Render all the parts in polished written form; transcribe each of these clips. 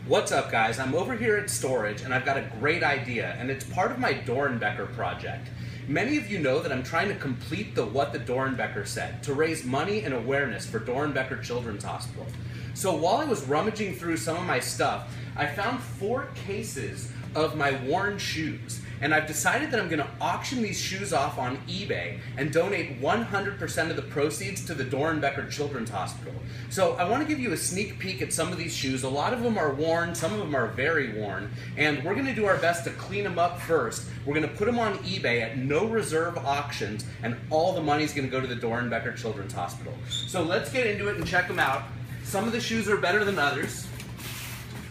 What's up, guys? I'm over here at storage and I've got a great idea, and it's part of my Doernbecher project. Many of you know that I'm trying to complete the What the Doernbecher Said to raise money and awareness for Doernbecher Children's Hospital. So while I was rummaging through some of my stuff, I found 4 cases of my worn shoes, and I've decided that I'm going to auction these shoes off on eBay and donate 100% of the proceeds to the Doernbecher Children's Hospital. So I want to give you a sneak peek at some of these shoes. A lot of them are worn, some of them are very worn, and we're going to do our best to clean them up first. We're going to put them on eBay at no reserve auctions, and all the money is going to go to the Doernbecher Children's Hospital. So let's get into it and check them out. Some of the shoes are better than others.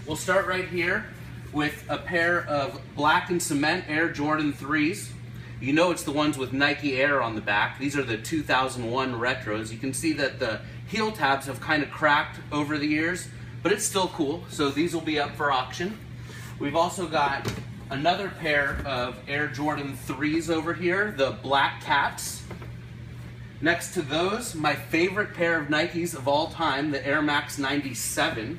We'll start right here with a pair of black and cement Air Jordan 3s. You know it's the ones with Nike Air on the back. These are the 2001 retros. You can see that the heel tabs have kind of cracked over the years, but it's still cool, so these will be up for auction. We've also got another pair of Air Jordan 3s over here, the Black Cats. Next to those, my favorite pair of Nikes of all time, the Air Max 97.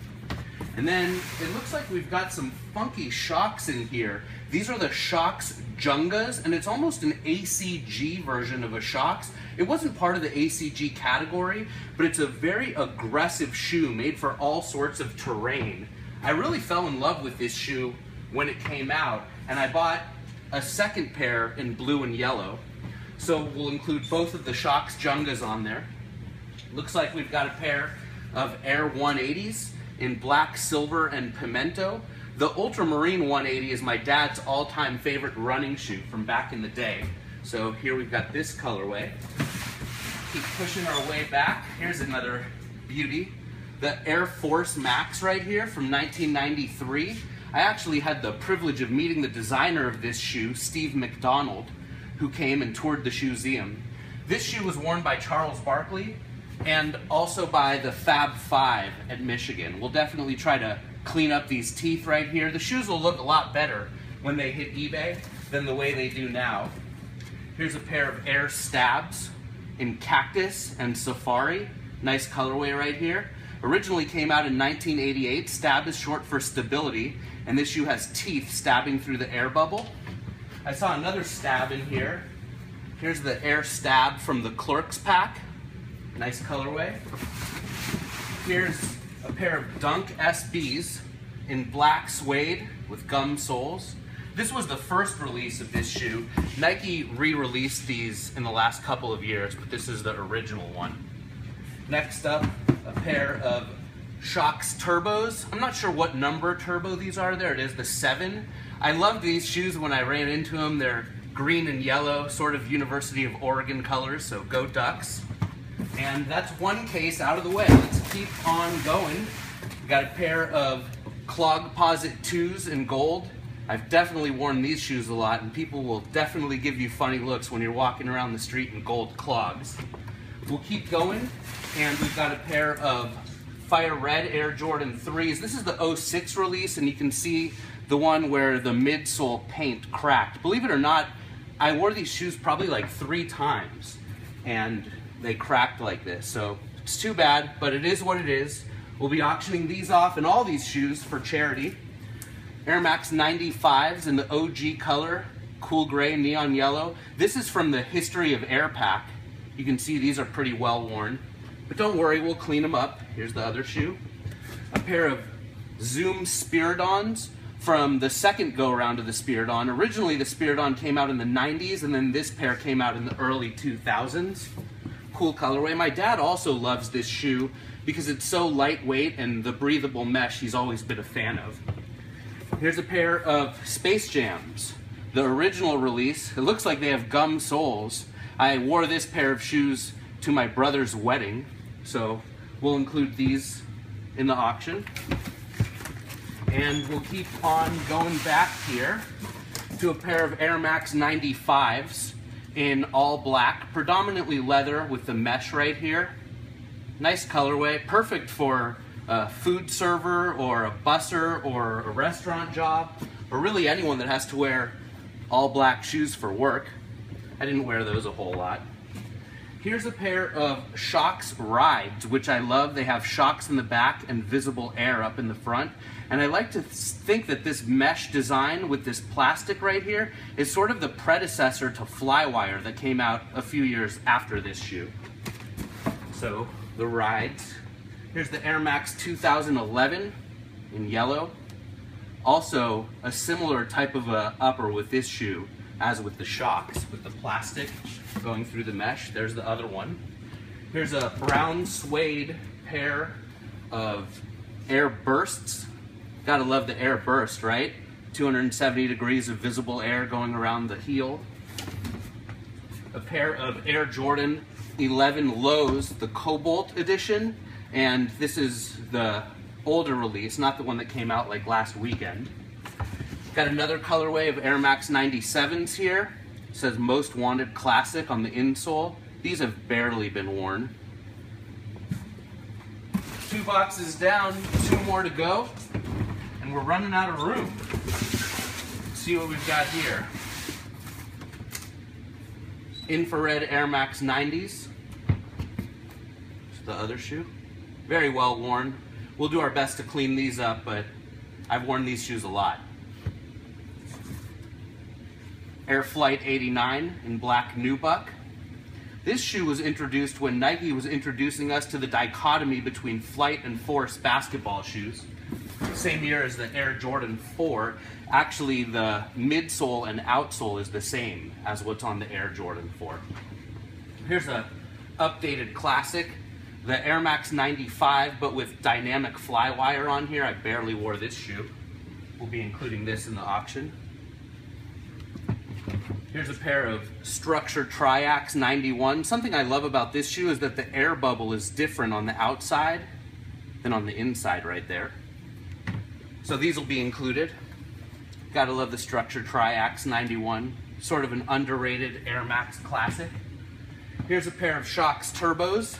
And then it looks like we've got some funky Shocks in here. These are the Shocks Jungas, and it's almost an ACG version of a Shocks. It wasn't part of the ACG category, but it's a very aggressive shoe made for all sorts of terrain. I really fell in love with this shoe when it came out, and I bought a second pair in blue and yellow. So we'll include both of the Shocks Jungas on there. Looks like we've got a pair of Air 180s in black, silver, and pimento. The Ultramarine 180 is my dad's all-time favorite running shoe from back in the day. So here we've got this colorway. Keep pushing our way back. Here's another beauty. The Air Force Max right here from 1993. I actually had the privilege of meeting the designer of this shoe, Steve McDonald, who came and toured the ShoeZeum. This shoe was worn by Charles Barkley and also by the Fab Five at Michigan. We'll definitely try to clean up these teeth right here. The shoes will look a lot better when they hit eBay than the way they do now. Here's a pair of Air Stabs in Cactus and Safari. Nice colorway right here. Originally came out in 1988. Stab is short for stability, and this shoe has teeth stabbing through the air bubble. I saw another Stab in here. Here's the Air Stab from the Clerks pack. Nice colorway. Here's a pair of Dunk SBs in black suede with gum soles. This was the first release of this shoe. Nike re-released these in the last couple of years, but this is the original one. Next up, a pair of Shocks Turbos. I'm not sure what number turbo these are. There it is, the 7. I loved these shoes when I ran into them. They're green and yellow, sort of University of Oregon colors, so go Ducks. And that's one case out of the way. Let's keep on going. We got a pair of Clogposit 2s in gold. I've definitely worn these shoes a lot, and people will definitely give you funny looks when you're walking around the street in gold clogs. We'll keep going, and we've got a pair of Fire Red Air Jordan 3s. This is the 06 release, and you can see the one where the midsole paint cracked. Believe it or not, I wore these shoes probably like 3 times, and they cracked like this. So it's too bad, but it is what it is. We'll be auctioning these off and all these shoes for charity. Air Max 95s in the OG color, cool gray, neon yellow. This is from the History of Air pack. You can see these are pretty well worn, but don't worry, we'll clean them up. Here's the other shoe. A pair of Zoom Spiridons from the second go-around of the Spiridon. Originally, the Spiridon came out in the 90s, and then this pair came out in the early 2000s. Cool colorway. My dad also loves this shoe because it's so lightweight, and the breathable mesh he's always been a fan of. Here's a pair of Space Jams, the original release. It looks like they have gum soles. I wore this pair of shoes to my brother's wedding, so we'll include these in the auction. And we'll keep on going back here to a pair of Air Max 95s in all black, predominantly leather with the mesh right here. Nice colorway, perfect for a food server or a busser or a restaurant job, or really anyone that has to wear all black shoes for work. I didn't wear those a whole lot. Here's a pair of Shocks Rides, which I love. They have shocks in the back and visible air up in the front. And I like to think that this mesh design with this plastic right here is sort of the predecessor to Flywire that came out a few years after this shoe. So, the Rides. Here's the Air Max 2011 in yellow. Also, a similar type of a upper with this shoe as with the Shocks, with the plastic going through the mesh. There's the other one. Here's a brown suede pair of Air Bursts. Gotta love the Air Burst, right? 270 degrees of visible air going around the heel. A pair of Air Jordan 11 Lows, the Cobalt edition, and this is the older release, not the one that came out like last weekend. Got another colorway of Air Max 97s here. It says Most Wanted Classic on the insole. These have barely been worn. 2 boxes down, 2 more to go, and we're running out of room. Let's see what we've got here. Infrared Air Max 90s. It's the other shoe. Very well worn. We'll do our best to clean these up, but I've worn these shoes a lot. Air Flight 89 in black nubuck. This shoe was introduced when Nike was introducing us to the dichotomy between flight and force basketball shoes. Same year as the Air Jordan 4. Actually, the midsole and outsole is the same as what's on the Air Jordan 4. Here's a updated classic, the Air Max 95, but with dynamic Flywire on here. I barely wore this shoe. We'll be including this in the auction. Here's a pair of Structure Triax 91. Something I love about this shoe is that the air bubble is different on the outside than on the inside right there. So these will be included. Gotta love the Structure Triax 91. Sort of an underrated Air Max classic. Here's a pair of Shocks Turbos.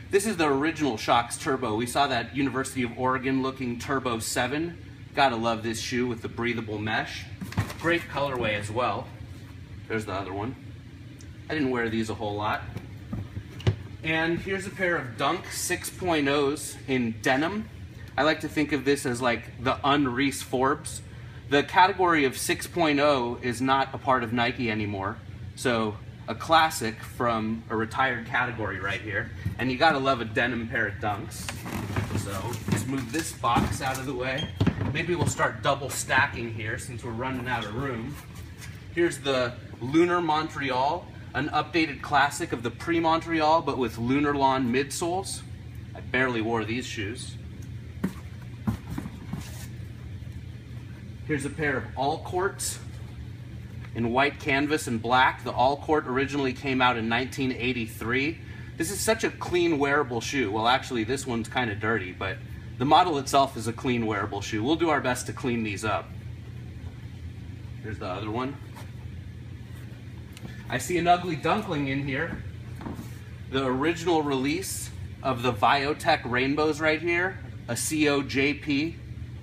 This is the original Shocks Turbo. We saw that University of Oregon looking Turbo 7. Gotta love this shoe with the breathable mesh. Great colorway as well. There's the other one. I didn't wear these a whole lot. And here's a pair of Dunk 6.0s in denim. I like to think of this as like the un-Reese Forbes. The category of 6.0 is not a part of Nike anymore. So a classic from a retired category right here. And you gotta love a denim pair of Dunks. So let's move this box out of the way. Maybe we'll start double stacking here since we're running out of room. Here's the Lunar Montreal, an updated classic of the pre-Montreal, but with Lunar Lawn midsoles. I barely wore these shoes. Here's a pair of All-Courts in white canvas and black. The All-Court originally came out in 1983. This is such a clean wearable shoe. Well, actually this one's kind of dirty, but the model itself is a clean wearable shoe. We'll do our best to clean these up. Here's the other one. I see an ugly dunkling in here. The original release of the Viotech Rainbows right here, a COJP,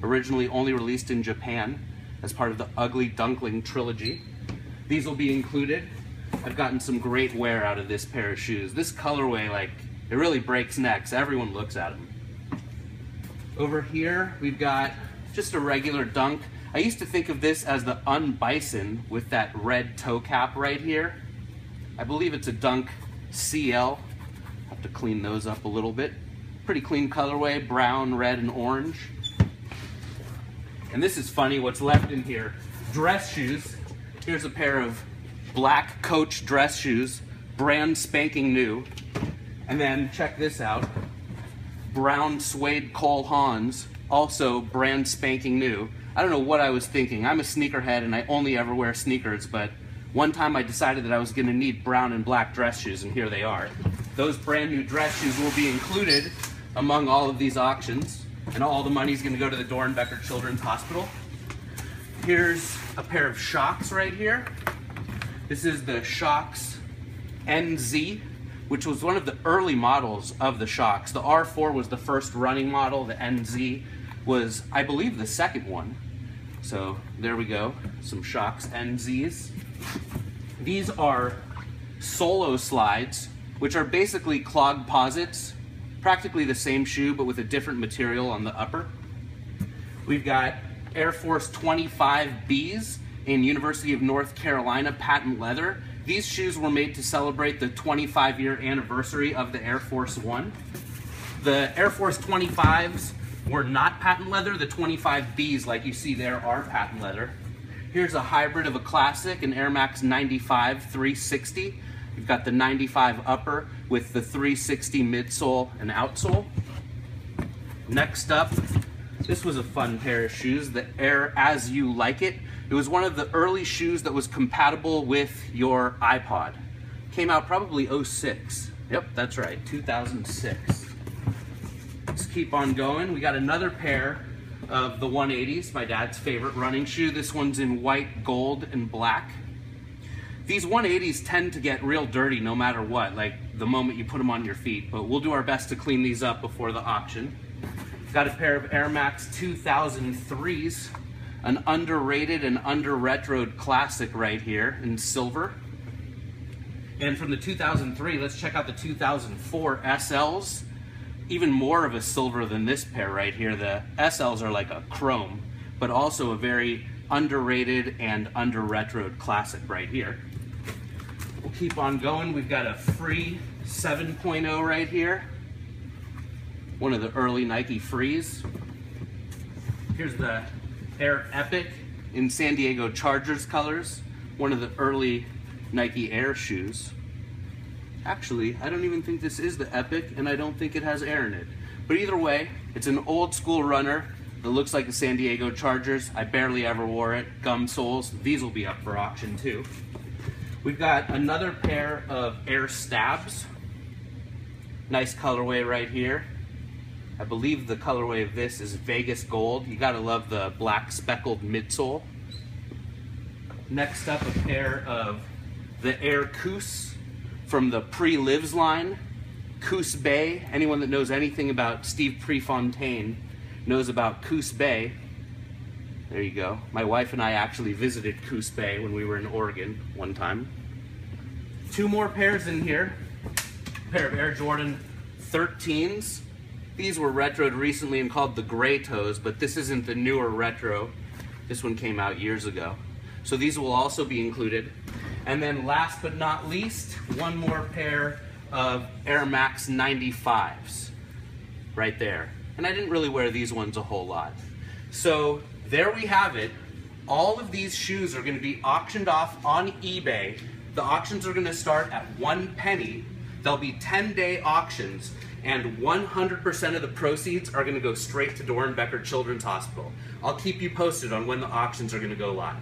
originally only released in Japan as part of the Ugly Dunkling trilogy. These will be included. I've gotten some great wear out of this pair of shoes. This colorway, like, it really breaks necks. Everyone looks at them. Over here, we've got just a regular Dunk. I used to think of this as the Unbison with that red toe cap right here. I believe it's a Dunk CL. Have to clean those up a little bit. Pretty clean colorway, brown, red, and orange. And this is funny, what's left in here. Dress shoes. Here's a pair of black Coach dress shoes, brand spanking new. And then check this out. Brown suede Cole Haans, also brand spanking new. I don't know what I was thinking. I'm a sneakerhead and I only ever wear sneakers, but one time I decided that I was gonna need brown and black dress shoes, and here they are. Those brand new dress shoes will be included among all of these auctions, and all the money's gonna go to the Doernbecher Children's Hospital. Here's a pair of Shocks right here. This is the Shocks NZ, which was one of the early models of the Shocks. The R4 was the first running model. The NZ was, I believe, the second one. So there we go, some Shocks NZs. These are solo slides which are basically clog posits, practically the same shoe but with a different material on the upper. We've got Air Force 25Bs in University of North Carolina patent leather. These shoes were made to celebrate the 25-year anniversary of the Air Force One. The Air Force 25s were not patent leather. The 25Bs, like you see there, are patent leather. Here's a hybrid of a classic, an Air Max 95 360. You've got the 95 upper with the 360 midsole and outsole. Next up, this was a fun pair of shoes, the Air As You Like It. It was one of the early shoes that was compatible with your iPod. Came out probably 06. Yep, that's right, 2006. Let's keep on going. We got another pair of the 180s, my dad's favorite running shoe. This one's in white, gold, and black. These 180s tend to get real dirty no matter what, like the moment you put them on your feet, but we'll do our best to clean these up before the auction. Got a pair of Air Max 2003s, an underrated and under-retroed classic right here in silver. And from the 2003, let's check out the 2004 SLs. Even more of a silver than this pair right here. The SLs are like a chrome, but also a very underrated and under-retroed classic right here. We'll keep on going. We've got a Free 7.0 right here. One of the early Nike Frees. Here's the Air Epic in San Diego Chargers colors. One of the early Nike Air shoes. Actually, I don't even think this is the Epic, and I don't think it has air in it. But either way, it's an old school runner that looks like the San Diego Chargers. I barely ever wore it. Gum soles. These will be up for auction too. We've got another pair of Air Stabs. Nice colorway right here. I believe the colorway of this is Vegas Gold. You gotta love the black speckled midsole. Next up, a pair of the Air Coos from the Pre-Lives line. Coos Bay. Anyone that knows anything about Steve Prefontaine knows about Coos Bay. There you go. My wife and I actually visited Coos Bay when we were in Oregon one time. Two more pairs in here. A pair of Air Jordan 13s. These were retroed recently and called the Gray Toes, but this isn't the newer retro. This one came out years ago. So these will also be included. And then last but not least, one more pair of Air Max 95s right there. And I didn't really wear these ones a whole lot. So there we have it. All of these shoes are going to be auctioned off on eBay. The auctions are going to start at 1 penny. There'll be 10-day auctions, and 100% of the proceeds are going to go straight to Doernbecher Children's Hospital. I'll keep you posted on when the auctions are going to go live.